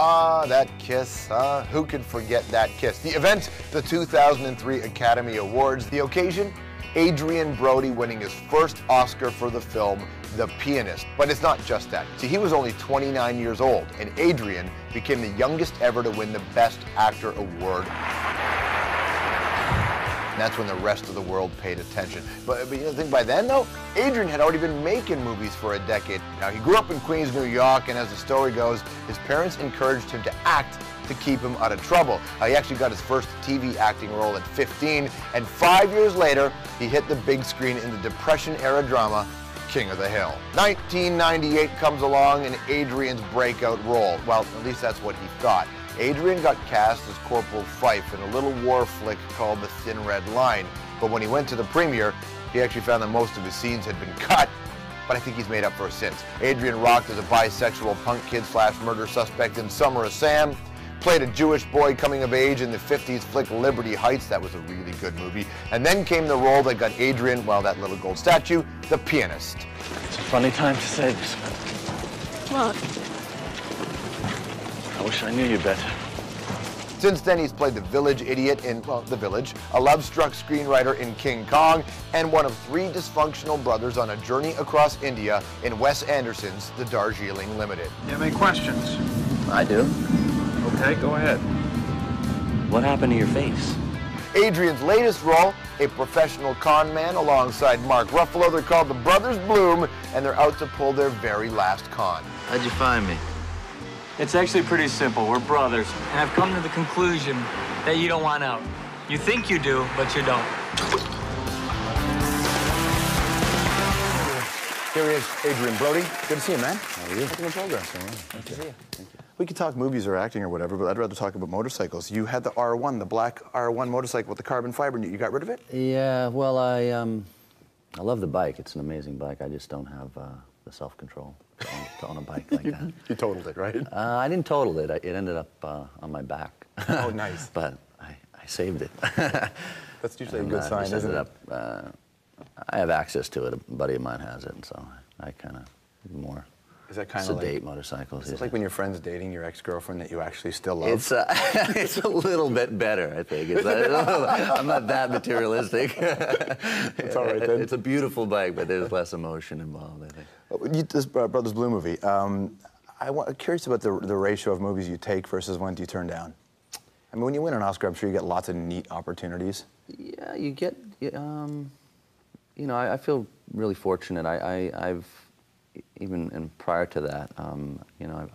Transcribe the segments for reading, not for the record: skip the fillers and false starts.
Ah, that kiss. Who could forget that kiss? The event, the 2003 Academy Awards. The occasion, Adrien Brody winning his first Oscar for the film The Pianist. But it's not just that. See, he was only 29 years old, and Adrien became the youngest ever to win the Best Actor award. And that's when the rest of the world paid attention. But you know, think by then, though, Adrien had already been making movies for a decade. Now, he grew up in Queens, New York, and as the story goes, his parents encouraged him to act to keep him out of trouble. He actually got his first TV acting role at 15, and 5 years later, he hit the big screen in the Depression-era drama, King of the Hill. 1998 comes along, and Adrien's breakout role. Well, at least that's what he thought. Adrien got cast as Corporal Fife in a little war flick called The Thin Red Line. But when he went to the premiere, he actually found that most of his scenes had been cut, but I think he's made up for it since. Adrien rocked as a bisexual punk kid / murder suspect in Summer of Sam, played a Jewish boy coming of age in the 50s flick Liberty Heights. That was a really good movie. And then came the role that got Adrien, well, that little gold statue, The Pianist. It's a funny time to say this, but What? I wish I knew you better. Since then, he's played the village idiot in, well, The Village, a love-struck screenwriter in King Kong, and one of 3 dysfunctional brothers on a journey across India in Wes Anderson's The Darjeeling Limited. You have any questions? I do. Okay, go ahead. What happened to your face? Adrien's latest role, a professional con man alongside Mark Ruffalo. They're called the Brothers Bloom, and they're out to pull their very last con. How'd you find me? It's actually pretty simple. We're brothers. And I've come to the conclusion that you don't want out. You think you do, but you don't. Here he is, Adrien Brody. Good to see you, man. How are you? Welcome to progress. Good to see you. Thank you. We could talk movies or acting or whatever, but I'd rather talk about motorcycles. You had the R1, the black R1 motorcycle with the carbon fiber. You got rid of it? Yeah, well, I love the bike. It's an amazing bike. I just don't have the self-control to own a bike like that. You totaled it, right? I didn't total it. It ended up on my back. Oh, nice. But I saved it. That's usually a good sign, just isn't ended it? up, I have access to it. A buddy of mine has it, and so I kind of more Is that kind of sedate like motorcycles. It's like when your friend's dating your ex-girlfriend that you actually still love? It's it's a little bit better, I think. I'm not that materialistic. It's all right then. It's a beautiful bike, but there's less emotion involved, I think. This Brothers Blue movie, I'm curious about the ratio of movies you take versus ones you turn down. I mean, when you win an Oscar, I'm sure you get lots of neat opportunities. Yeah, you get, you know, I feel really fortunate. I've even prior to that, you know,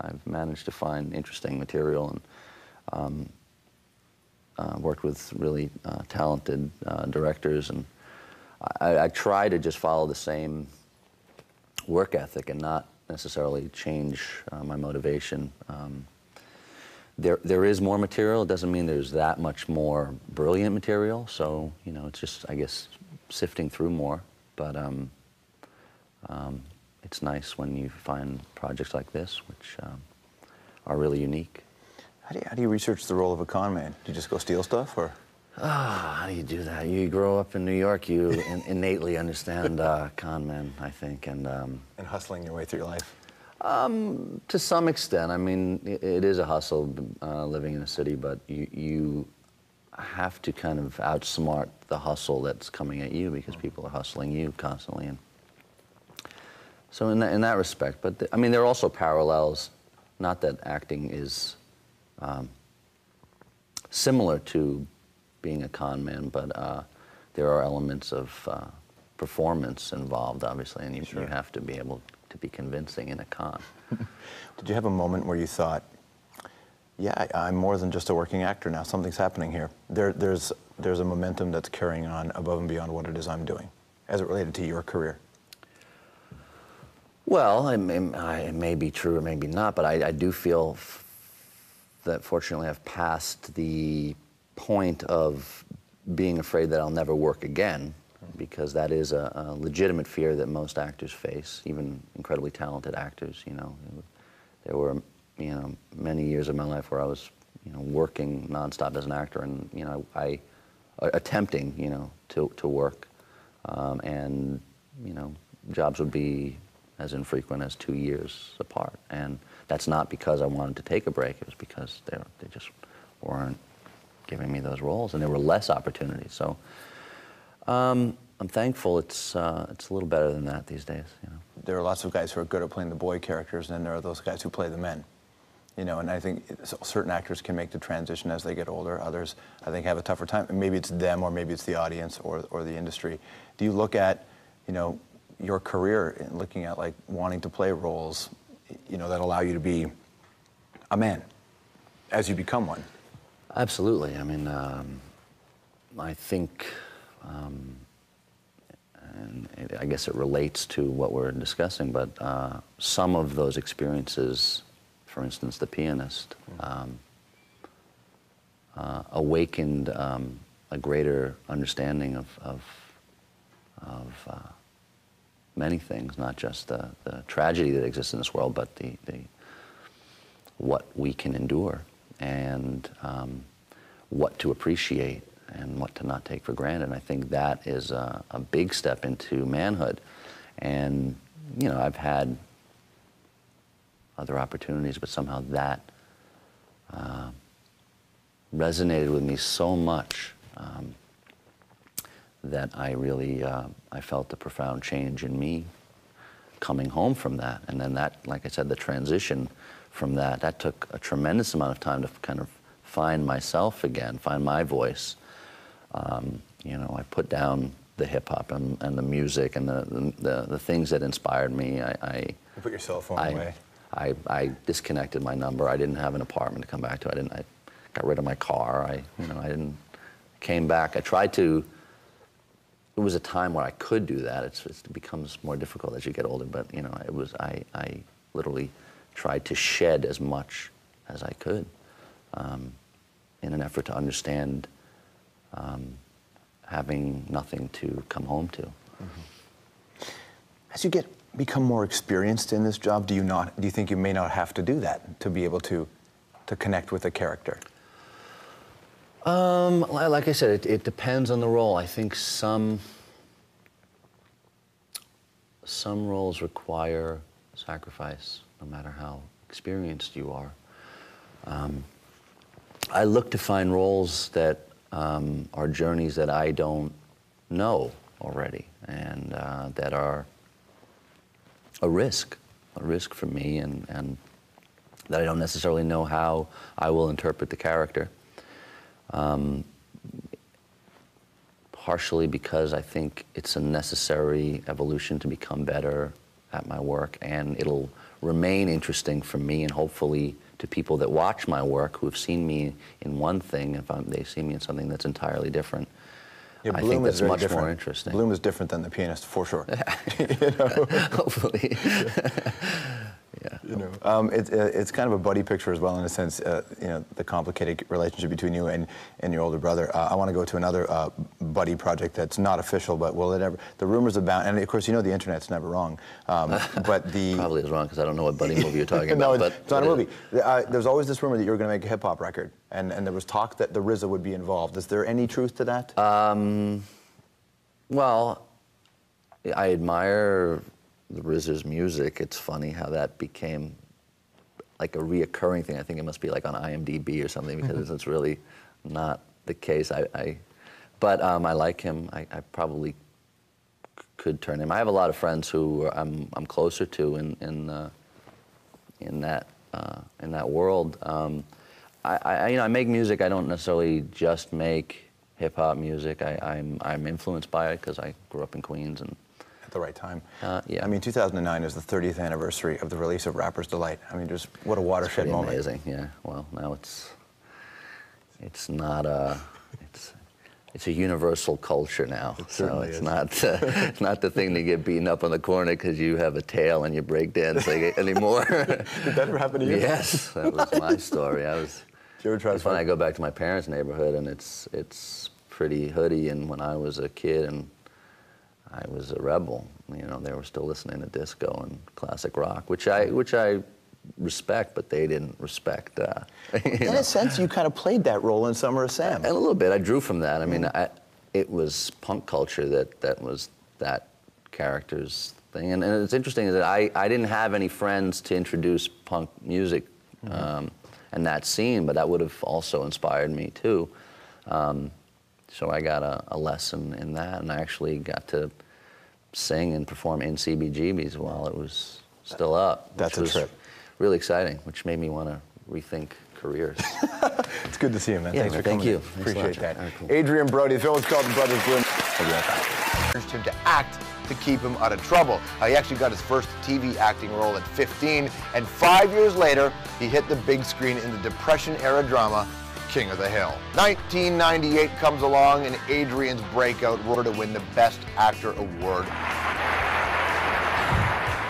I've managed to find interesting material and worked with really talented directors, and I try to just follow the same work ethic and not necessarily change my motivation. There is more material. It doesn't mean there's that much more brilliant material. So, you know, it's just, I guess, sifting through more. But it's nice when you find projects like this, which are really unique. How do you research the role of a con man? Do you just go steal stuff, or? How do you do that? You grow up in New York, you innately understand con men, I think, and hustling your way through your life. To some extent. I mean, it is a hustle living in a city, but you have to kind of outsmart the hustle that's coming at you because people are hustling you constantly. And so in that respect, but I mean, there are also parallels. Not that acting is similar to being a con man, but there are elements of performance involved, obviously, and you have to be able to be convincing in a con. Did you have a moment where you thought, yeah, I'm more than just a working actor now, something's happening here. There's a momentum that's carrying on above and beyond what it is I'm doing, as it related to your career? Well, it may be true or maybe not, but I do feel that fortunately I've passed the point of being afraid that I'll never work again, because that is a legitimate fear that most actors face, even incredibly talented actors. You know, there were, you know, many years of my life where I was, you know, working nonstop as an actor, and you know, attempting, you know, to work, and you know, jobs would be as infrequent as 2 years apart, and that's not because I wanted to take a break. It was because they just weren't giving me those roles, and there were less opportunities. So I'm thankful it's a little better than that these days. You know. There are lots of guys who are good at playing the boy characters, and then there are those guys who play the men. You know, and I think certain actors can make the transition as they get older. Others, I think, have a tougher time. And maybe it's them, or maybe it's the audience, or the industry. Do you look at, you know, your career and looking at like wanting to play roles, you know, that allow you to be a man as you become one? Absolutely. I mean, I think, and I guess it relates to what we're discussing, but some of those experiences, for instance, The Pianist, awakened a greater understanding of many things, not just the tragedy that exists in this world, but what we can endure, and what to appreciate and what to not take for granted. And I think that is a big step into manhood. And, you know, I've had other opportunities, but somehow that resonated with me so much that I really, I felt a profound change in me coming home from that. And then that, like I said, the transition from that took a tremendous amount of time to kind of find myself again, find my voice. You know, I put down the hip-hop and the music and the things that inspired me. You put your cell phone away. I disconnected my number. I didn't have an apartment to come back to. I got rid of my car. I came back. I tried to. It was a time where I could do that. It becomes more difficult as you get older. But you know, I literally tried to shed as much as I could in an effort to understand having nothing to come home to. Mm-hmm. As you become more experienced in this job, do you think you may not have to do that to be able to connect with a character? Like I said, it depends on the role. I think some roles require sacrifice, no matter how experienced you are. I look to find roles that are journeys that I don't know already, and that are a risk for me, and that I don't necessarily know how I will interpret the character. Partially because I think it's a necessary evolution to become better at my work, and it'll remain interesting for me and hopefully to people that watch my work who have seen me in one thing, if they see me in something that's entirely different. Yeah, I think that's much more interesting. Bloom is different than The Pianist, for sure. You know? Hopefully. Yeah. You know, it's kind of a buddy picture as well, in a sense. You know, the complicated relationship between you and your older brother. I want to go to another buddy project that's not official, but the rumors about, and of course, you know, the internet's never wrong. But the probably is wrong because I don't know what buddy movie you're talking no, about. it's not a movie. There's always this rumor that you were going to make a hip hop record, and there was talk that the RZA would be involved. Is there any truth to that? Well, I admire the RZA's music. It's funny how that became like a reoccurring thing. I think it must be like on IMDb or something, because it's really not the case. But I like him. I probably could turn him. I have a lot of friends who I'm closer to in that world. I make music. I don't necessarily just make hip hop music. I'm influenced by it because I grew up in Queens and. At the right time. Yeah. I mean, 2009 is the 30th anniversary of the release of Rapper's Delight. I mean, just what a watershed moment. Amazing, yeah. Well, now it's not a, it's a universal culture now. So it's not the thing to get beaten up on the corner because you have a tail and you break dancing anymore. Did that ever happen to you? Yes, that was my story. Did you ever try to find? I go back to my parents' neighborhood and it's pretty hoodie. And when I was a kid and I was a rebel, you know, they were still listening to disco and classic rock, which I respect, but they didn't respect. In a sense, you kind of played that role in Summer of Sam. A little bit. I drew from that. I mean, it was punk culture that was that character's thing. And it's interesting that I didn't have any friends to introduce punk music and that scene, but that would have also inspired me too. So I got a lesson in that, and I actually got to sing and perform in CBGB's while it was still up. That's a trip. Really exciting, which made me want to rethink careers. It's good to see you, man. Yeah, Thanks for thank coming. you. in. Thanks a lot, Appreciate Jack. that. All right, cool. Adrien Brody, the film is called The Brothers Grimm. We'll be right back. Urged him to act to keep him out of trouble. He actually got his first TV acting role at 15, and 5 years later, he hit the big screen in the Depression-era drama King of the Hill. 1998 comes along, and Adrien's breakout role to win the Best Actor award.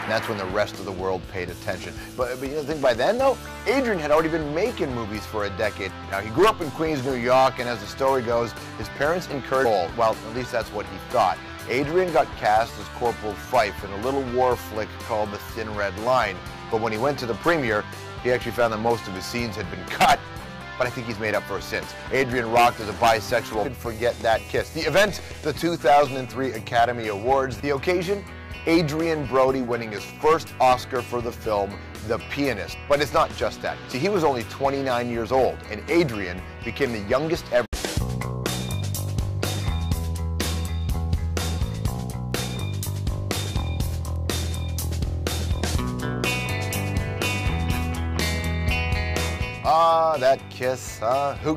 And that's when the rest of the world paid attention. But you know, think by then, though, Adrien had already been making movies for a decade. Now, he grew up in Queens, New York, and as the story goes, his parents encouraged him. Well, at least that's what he thought. Adrien got cast as Corporal Fife in a little war flick called The Thin Red Line. But when he went to the premiere, he actually found that most of his scenes had been cut. But I think he's made up for it since. Adrien rocked as a bisexual. Forget That Kiss. The event, the 2003 Academy Awards. The occasion, Adrien Brody winning his first Oscar for the film The Pianist. But it's not just that. See, he was only 29 years old, and Adrien became the youngest ever. Ah, that kiss, who